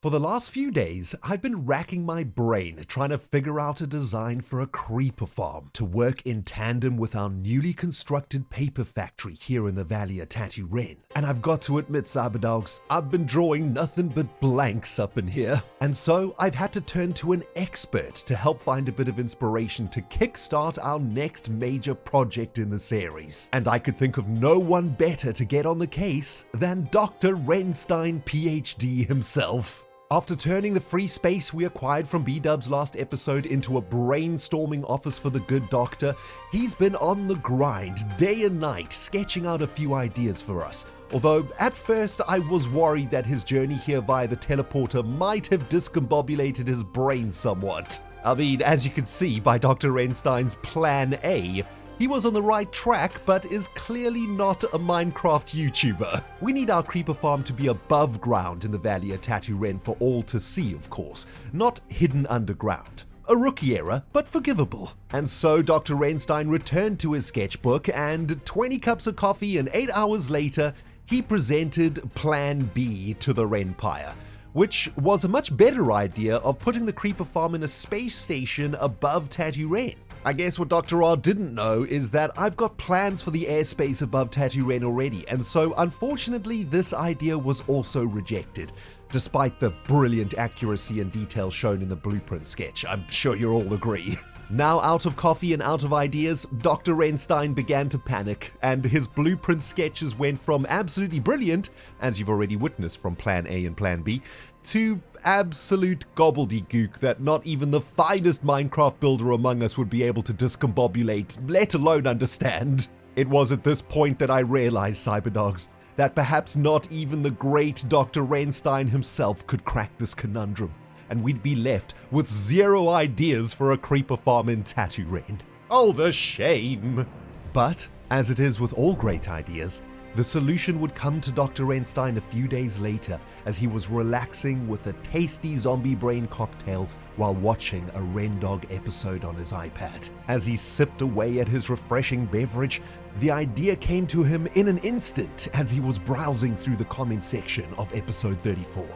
For the last few days, I've been racking my brain trying to figure out a design for a creeper farm to work in tandem with our newly constructed paper factory here in the Valley of Tatooine. And I've got to admit, Cyberdogs, I've been drawing nothing but blanks up in here. And so I've had to turn to an expert to help find a bit of inspiration to kickstart our next major project in the series. And I could think of no one better to get on the case than Dr. Renstein, PhD himself. After turning the free space we acquired from B-Dub's last episode into a brainstorming office for the good doctor, he's been on the grind day and night sketching out a few ideas for us. Although at first I was worried that his journey here via the teleporter might have discombobulated his brain somewhat. I mean, as you can see by Dr. Renstein's Plan A, he was on the right track, but is clearly not a Minecraft YouTuber. We need our creeper farm to be above ground in the Valley of Tatooine for all to see, of course, not hidden underground. A rookie error, but forgivable. And so Dr. Renstein returned to his sketchbook, and 20 cups of coffee and 8 hours later, he presented Plan B to the Renpire, which was a much better idea of putting the creeper farm in a space station above Tatooine. I guess what Dr. R didn't know is that I've got plans for the airspace above Tatooine already, and so unfortunately this idea was also rejected, despite the brilliant accuracy and detail shown in the blueprint sketch. I'm sure you all agree. Now out of coffee and out of ideas, Dr. Renstein began to panic, and his blueprint sketches went from absolutely brilliant, as you've already witnessed from Plan A and Plan B, to absolute gobbledygook that not even the finest Minecraft builder among us would be able to discombobulate, let alone understand. It was at this point that I realized, Cyberdogs, that perhaps not even the great Dr. Renstein himself could crack this conundrum, and we'd be left with zero ideas for a creeper farm in Tatooine. Oh, the shame! But, as it is with all great ideas, the solution would come to Dr. Renstein a few days later as he was relaxing with a tasty zombie brain cocktail while watching a Rendog episode on his iPad. As he sipped away at his refreshing beverage, the idea came to him in an instant as he was browsing through the comment section of episode 34.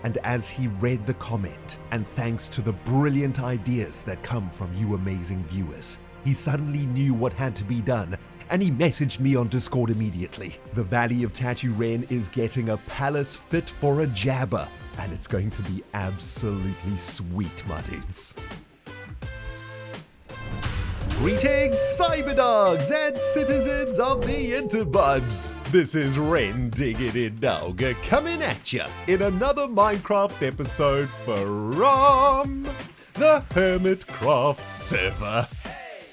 And as he read the comment, and thanks to the brilliant ideas that come from you amazing viewers, he suddenly knew what had to be done, and he messaged me on Discord immediately. The Valley of Tatooine is getting a palace fit for a Jabba, and it's going to be absolutely sweet, my dudes. Greetings, Cyberdogs and citizens of the Interbubs! This is Rendog coming at ya in another Minecraft episode from the HermitCraft server.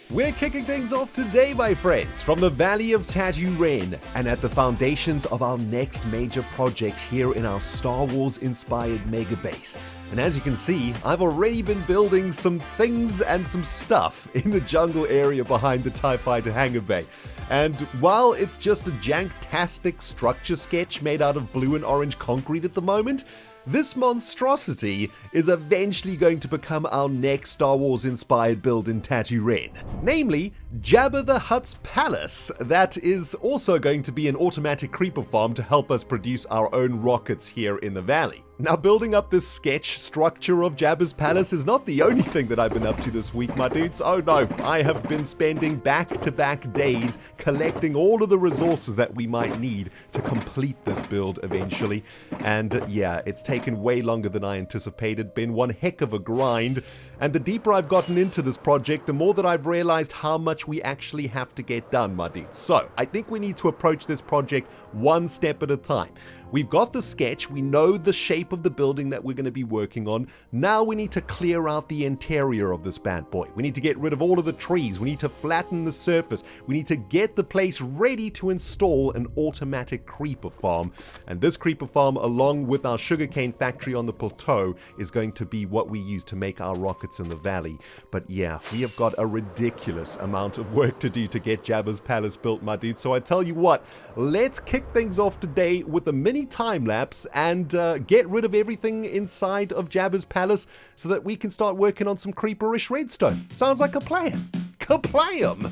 We're kicking things off today, my friends, from the Valley of Tatooine and at the foundations of our next major project here in our Star Wars-inspired mega base. And as you can see, I've already been building some things and some stuff in the jungle area behind the TIE Fighter hangar bay. And while it's just a janktastic structure sketch made out of blue and orange concrete at the moment, this monstrosity is eventually going to become our next Star Wars-inspired build in Tatooine, namely Jabba the Hutt's palace. That is also going to be an automatic creeper farm to help us produce our own rockets here in the valley. Now, building up this sketch structure of Jabba's palace is not the only thing that I've been up to this week, my dudes. Oh no, I have been spending back-to-back days collecting all of the resources that we might need to complete this build eventually. And yeah, it's taken way longer than I anticipated, been one heck of a grind. And the deeper I've gotten into this project, the more that I've realized how much we actually have to get done, my dudes. So, I think we need to approach this project one step at a time. We've got the sketch, we know the shape of the building that we're going to be working on. Now we need to clear out the interior of this bad boy. We need to get rid of all of the trees. We need to flatten the surface. We need to get the place ready to install an automatic creeper farm. And this creeper farm, along with our sugarcane factory on the plateau, is going to be what we use to make our rockets in the valley. But yeah, we have got a ridiculous amount of work to do to get Jabba's palace built, my dude. So I tell you what, let's kick things off today with a mini time-lapse and get rid of everything inside of Jabba's palace so that we can start working on some creeperish redstone. Sounds like a plan. Kablam!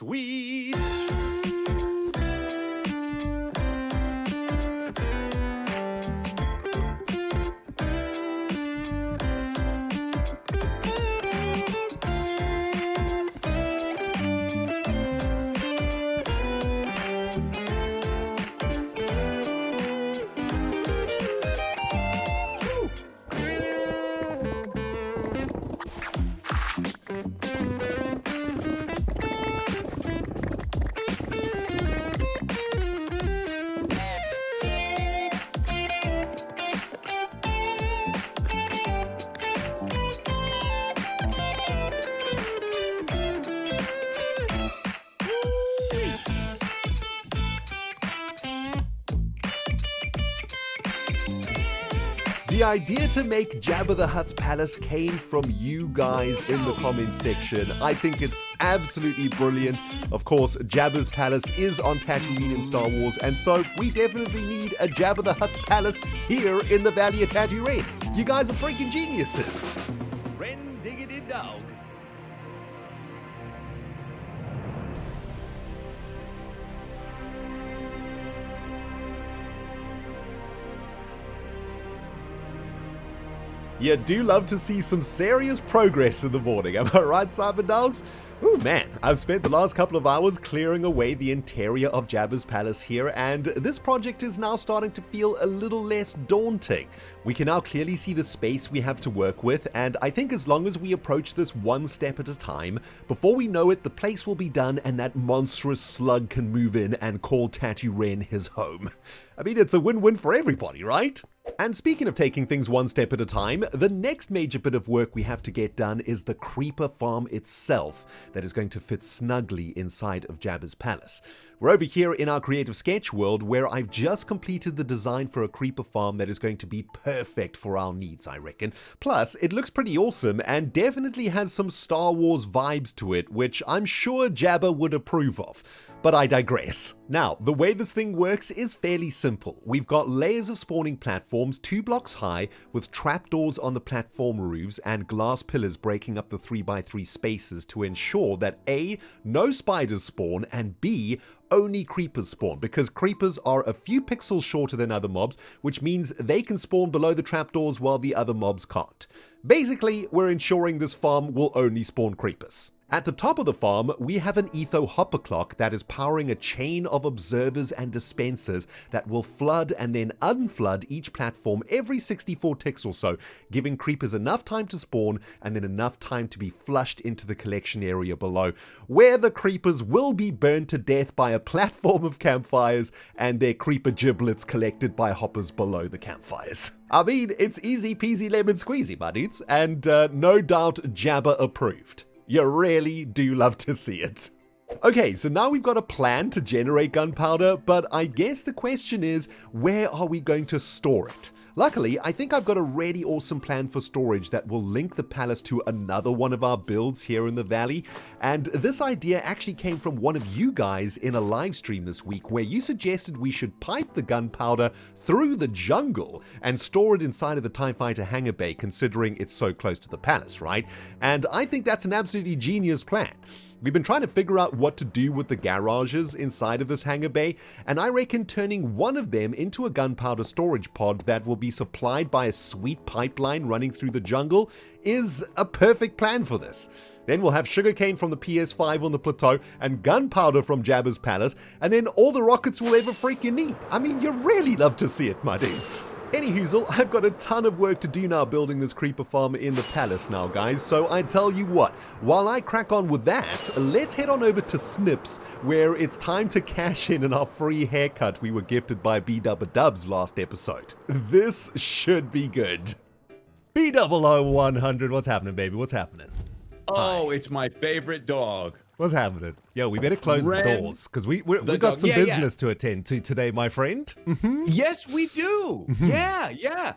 Sweet. The idea to make Jabba the Hutt's palace came from you guys in the comment section. I think it's absolutely brilliant. Of course, Jabba's palace is on Tatooine in Star Wars, and so we definitely need a Jabba the Hutt's palace here in the Valley of Tatooine. You guys are freaking geniuses. Rendog. You do love to see some serious progress in the morning, am I right, Cyber Dogs? Ooh man, I've spent the last couple of hours clearing away the interior of Jabba's palace here, and this project is now starting to feel a little less daunting. We can now clearly see the space we have to work with, and I think as long as we approach this one step at a time, before we know it, the place will be done and that monstrous slug can move in and call Tatooine his home. I mean, it's a win-win for everybody, right? And speaking of taking things one step at a time, the next major bit of work we have to get done is the creeper farm itself that is going to fit snugly inside of Jabba's palace. We're over here in our creative sketch world where I've just completed the design for a creeper farm that is going to be perfect for our needs, I reckon. Plus, it looks pretty awesome and definitely has some Star Wars vibes to it, which I'm sure Jabba would approve of. But I digress. Now, the way this thing works is fairly simple. We've got layers of spawning platforms 2 blocks high with trapdoors on the platform roofs and glass pillars breaking up the 3x3 spaces to ensure that A, no spiders spawn, and B, only creepers spawn, because creepers are a few pixels shorter than other mobs, which means they can spawn below the trapdoors while the other mobs can't. Basically, we're ensuring this farm will only spawn creepers. At the top of the farm, we have an etho hopper clock that is powering a chain of observers and dispensers that will flood and then unflood each platform every 64 ticks or so, giving creepers enough time to spawn and then enough time to be flushed into the collection area below, where the creepers will be burned to death by a platform of campfires and their creeper giblets collected by hoppers below the campfires. I mean, it's easy peasy lemon squeezy, my dudes, and no doubt Jabba approved. You really do love to see it. Okay, so now we've got a plan to generate gunpowder, but I guess the question is, where are we going to store it? Luckily, I think I've got a really awesome plan for storage that will link the palace to another one of our builds here in the valley. And this idea actually came from one of you guys in a live stream this week where you suggested we should pipe the gunpowder through the jungle and store it inside of the TIE Fighter hangar bay, considering it's so close to the palace, right? And I think that's an absolutely genius plan. We've been trying to figure out what to do with the garages inside of this hangar bay, and I reckon turning one of them into a gunpowder storage pod that will be supplied by a sweet pipeline running through the jungle is a perfect plan for this. Then we'll have sugarcane from the PS5 on the plateau and gunpowder from Jabba's palace, and then all the rockets we'll ever freaking need. I mean, you really love to see it, my dudes. Anyhoozle, I've got a ton of work to do now building this creeper farm in the palace now, guys, so I tell you what, while I crack on with that, let's head on over to Snips, where it's time to cash in on our free haircut we were gifted by B-Dubba-Dubs last episode. This should be good. B-00-100, what's happening, baby? What's happening? Oh, it's my favorite dog. What's happening? Yo, we better close the doors, because we got some business to attend to today, my friend. Yes, we do. Yeah.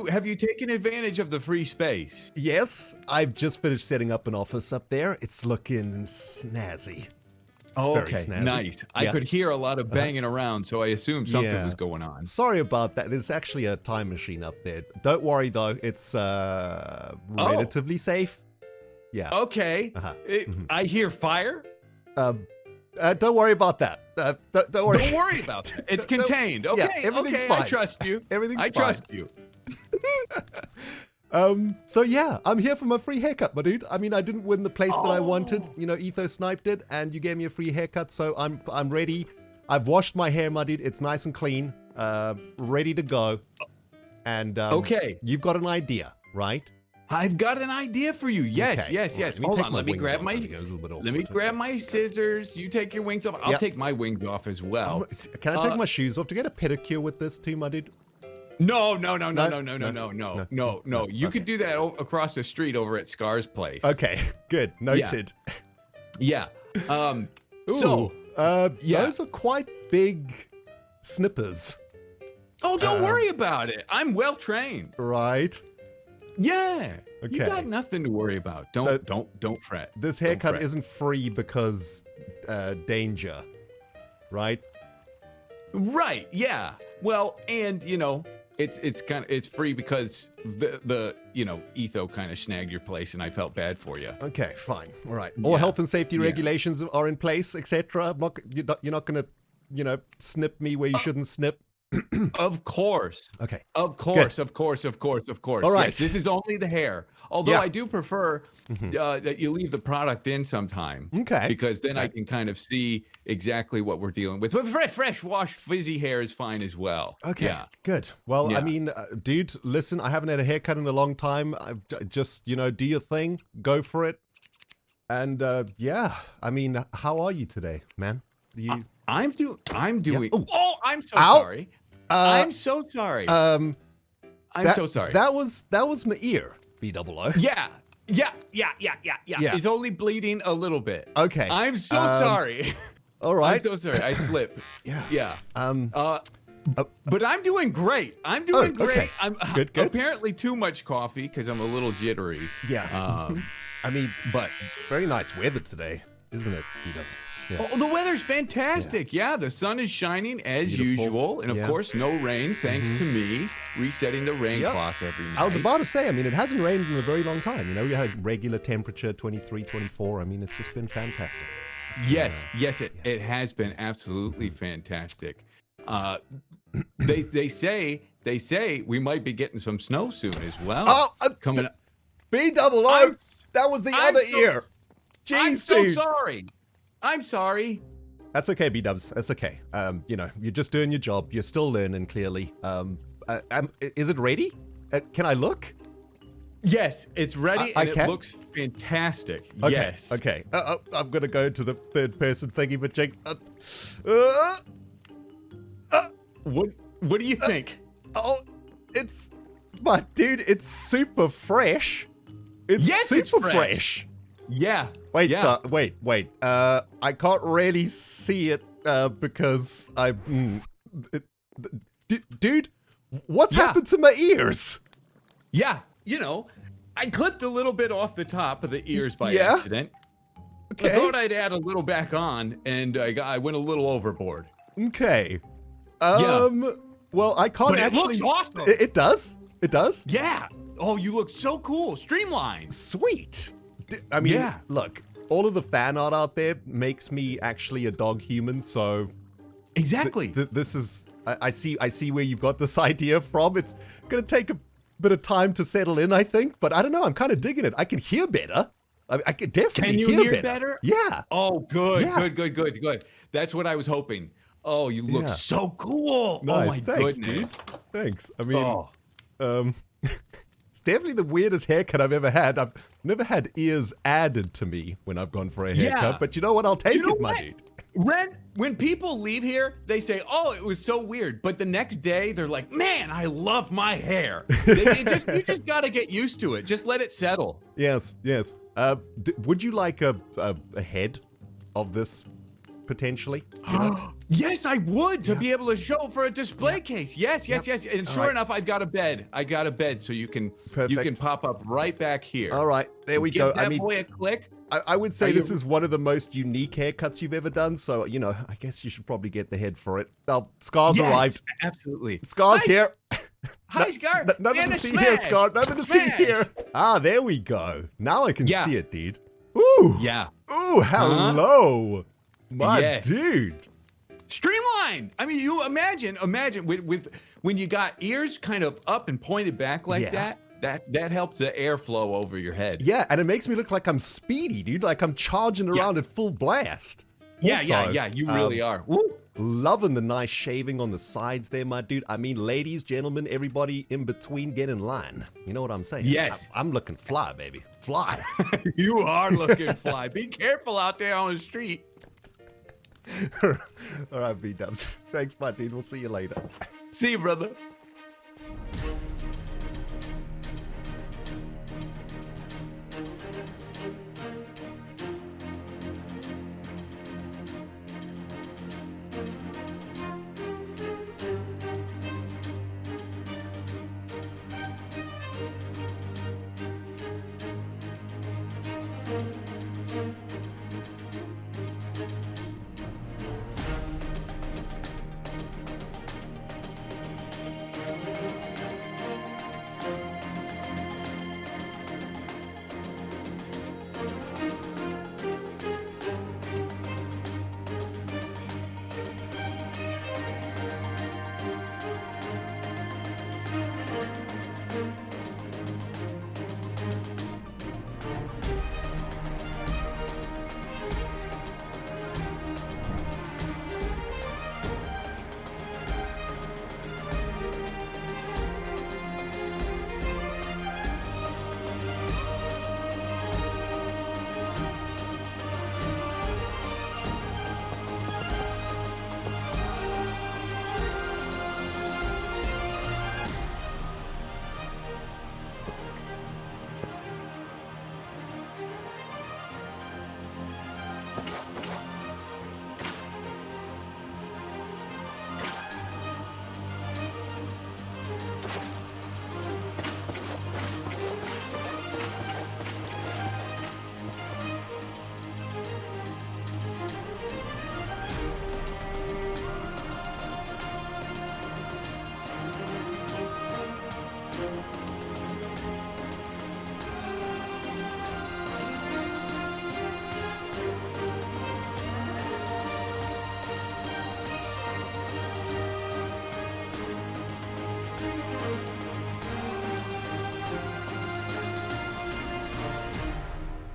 Have you taken advantage of the free space? Yes, I've just finished setting up an office up there. It's looking snazzy. Oh, okay, nice. I could hear a lot of banging around, so I assumed something was going on. Sorry about that. There's actually a time machine up there. Don't worry, though. It's relatively safe. Yeah. Okay. I hear fire. Don't worry about that. Don't worry. Don't worry about it. It's contained. Okay, yeah, everything's okay, fine. I trust you. Everything's fine. I trust you. So yeah, I'm here for my free haircut, my dude. I mean, I didn't win the place that I wanted. You know, Etho sniped it, and you gave me a free haircut, so I'm ready. I've washed my hair, my dude. It's nice and clean, ready to go. And okay, you've got an idea, right? I've got an idea for you. Yes, Okay. yes, yes. Hold on. Let me grab my scissors. You take your wings off. I'll take my wings off as well. Can I take my shoes off to get a pedicure with this too, my dude? No. You could do that across the street over at Scar's place. Okay, good. Noted. Yeah. Those are quite big snippers. Oh, don't worry about it. I'm well trained. Right. Yeah. Okay. You got nothing to worry about. Don't fret. This haircut isn't free because danger, right? Right. Yeah. Well, and you know, it's free because the Etho kind of snagged your place, and I felt bad for you. Okay, fine. All right. All health and safety regulations are in place, etc. You're not gonna, snip me where you shouldn't snip. Of course. Okay. Of course. Good. Of course. All right. Yes, this is only the hair. Although I do prefer that you leave the product in sometime. Okay. Because then I can kind of see exactly what we're dealing with. But fresh washed fizzy hair is fine as well. Okay. Yeah. Good. Well, I mean, dude, listen, I haven't had a haircut in a long time. I've just, do your thing, go for it. And I mean, how are you today, man? I'm doing. Yeah. Oh, I'm so sorry. I'm so sorry. I'm so sorry. That was my ear, B-double-O. Yeah. It's only bleeding a little bit. Okay. I'm so sorry. All right. I'm so sorry. I slipped. Yeah. But I'm doing great. I'm doing great. Okay. I'm good. Apparently too much coffee because I'm a little jittery. Yeah. I mean, but very nice weather today, isn't it? Yeah. Oh, the weather's fantastic. Yeah, the sun is shining as usual. And of course, no rain, thanks to me resetting the rain clock every night. I was about to say, I mean, it hasn't rained in a very long time. We had regular temperature, 23, 24. I mean, it's just been fantastic. Yes, it has been absolutely fantastic. They say we might be getting some snow soon as well. Coming up. B-double-O, that was the other ear. Jeez, I'm so dude. sorry. I'm sorry. That's okay, B-dubs. That's okay. You're just doing your job. You're still learning, clearly. Is it ready? Can I look? Yes, it's ready, and it looks fantastic. Okay, yes. Okay. I'm going to go to the third-person thingy, but Jake... What do you think? Dude, it's super fresh. It's super fresh. Yeah. Wait. I can't really see it because dude, what's happened to my ears? Yeah. I clipped a little bit off the top of the ears by accident. Okay. I thought I'd add a little back on, and I went a little overboard. Okay. Well, I can't but actually. It looks awesome. It does. It does. Yeah. Oh, you look so cool. Streamlined. Sweet. I mean, look, all of the fan art out there makes me actually a dog human, so... Exactly. This is... I see where you've got this idea from. It's going to take a bit of time to settle in, I think, but I don't know. I'm kind of digging it. I can hear better. I can definitely hear better. Yeah. Oh, good, good. That's what I was hoping. Oh, you look so cool. Nice. Oh, my Thanks, goodness. Dude. Thanks. I mean, it's definitely the weirdest haircut I've ever had. I've never had ears added to me when I've gone for a haircut, but you know what? I'll take it, my dude. When people leave here, they say, oh, it was so weird. But the next day, they're like, man, I love my hair. You just got to get used to it. Just let it settle. Yes. Would you like a head of this potentially? Yes, I would, to be able to show for a display case. Yes. And sure enough, I've got a bed. I got a bed, so you can pop up right back here. All right, there we go. Give that boy a click. I would say this is one of the most unique haircuts you've ever done. So I guess you should probably get the head for it. Scar's arrived. Absolutely. Scar's here. Hi, Scar. Nothing to see here, Scar. Nothing to see here. Ah, there we go. Now I can see it, dude. Ooh. Yeah. Ooh, hello. My dude. Streamlined. I mean, you imagine with when you got ears kind of up and pointed back like that helps the airflow over your head. Yeah, and it makes me look like I'm speedy, dude. Like I'm charging around at full blast. Yeah, Also, you really are. Woo. Loving the nice shaving on the sides there, my dude. I mean, ladies, gentlemen, everybody in between, get in line. You know what I'm saying? Yes. I'm looking fly, baby. Fly. You are looking fly. Be careful out there on the street. All right, B-dubs. Thanks, my dude. We'll see you later. See you, brother.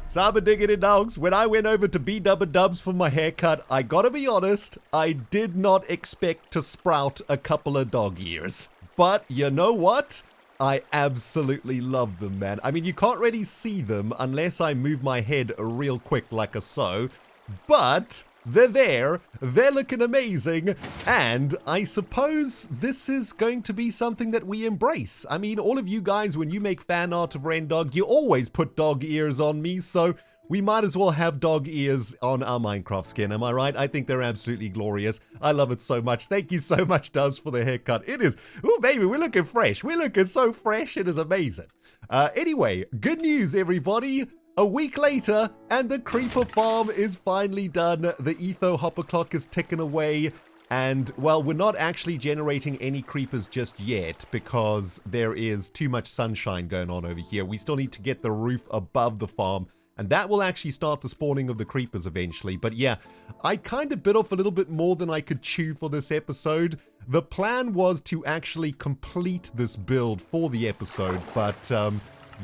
Saba diggity dogs, when I went over to B-Dubba-Dubs for my haircut, I gotta be honest, I did not expect to sprout a couple of dog ears. But you know what? I absolutely love them, man. I mean, you can't really see them unless I move my head real quick like a so. But they're there, they're looking amazing, and I suppose this is going to be something that we embrace. I mean, all of you guys, when you make fan art of Rendog, you always put dog ears on me, so we might as well have dog ears on our Minecraft skin, am I right? I think they're absolutely glorious. I love it so much. Thank you so much, Dubs, for the haircut. It is, ooh, baby, we're looking fresh. We're looking so fresh, it is amazing. Anyway, good news, everybody. A week later, and the creeper farm is finally done. The etho hopper clock is ticking away, and, well, we're not actually generating any creepers just yet because there is too much sunshine going on over here. We still need to get the roof above the farm, and that will actually start the spawning of the creepers eventually. But yeah, I kind of bit off a little bit more than I could chew for this episode. The plan was to actually complete this build for the episode, but,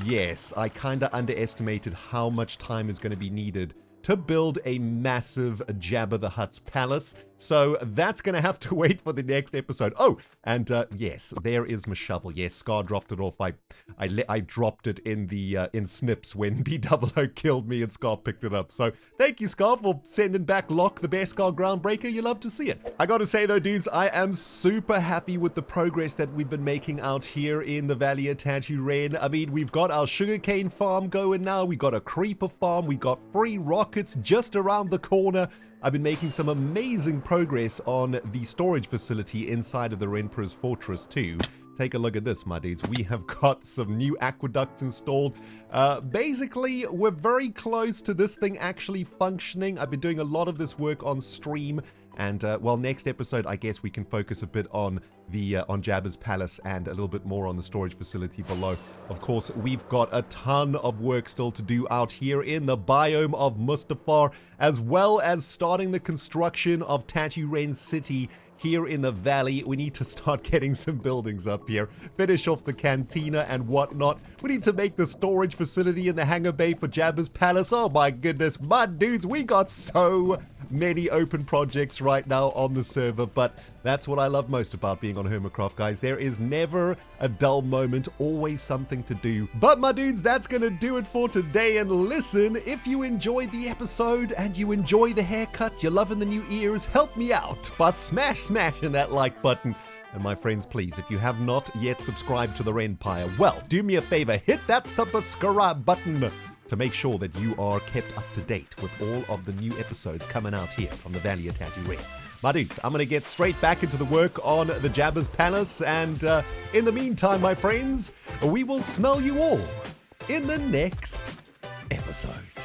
yes, I kind of underestimated how much time is going to be needed to build a massive Jabba the Hutt's palace. So that's going to have to wait for the next episode. Oh, and yes, there is my shovel. Yes, Scar dropped it off. I dropped it in the in Snips when B00 killed me and Scar picked it up. So thank you, Scar, for sending back Locke, the best Scar Groundbreaker. You love to see it. I got to say though, dudes, I am super happy with the progress that we've been making out here in the Valley of Tatooine. I mean, we've got our sugarcane farm going now. We got a creeper farm. We got free rockets just around the corner. I've been making some amazing progress on the storage facility inside of the Emperor's Fortress too. take a look at this, my dudes. We have got some new aqueducts installed. Basically, we're very close to this thing actually functioning. I've been doing a lot of this work on stream. And, well, next episode, I guess we can focus a bit on the on Jabba's palace and a little bit more on the storage facility below. Of course, we've got a ton of work still to do out here in the biome of Mustafar, as well as starting the construction of Tatooine City here in the valley. We need to start getting some buildings up here, finish off the cantina and whatnot. We need to make the storage facility in the hangar bay for Jabba's palace. Oh my goodness, my dudes, we got so many open projects right now on the server, but that's what I love most about being on HermitCraft, guys. There is never a dull moment, always something to do. But my dudes, that's gonna do it for today. And listen, if you enjoyed the episode and you enjoy the haircut, you're loving the new ears, help me out by smashing that like button. And my friends, please, if you have not yet subscribed to the Empire, well, do me a favor, hit that subscribe button to make sure that you are kept up to date with all of the new episodes coming out here from the Valley of Tatooine. My dudes, I'm going to get straight back into the work on the Jabba's palace, and in the meantime, my friends, we will smell you all in the next episode.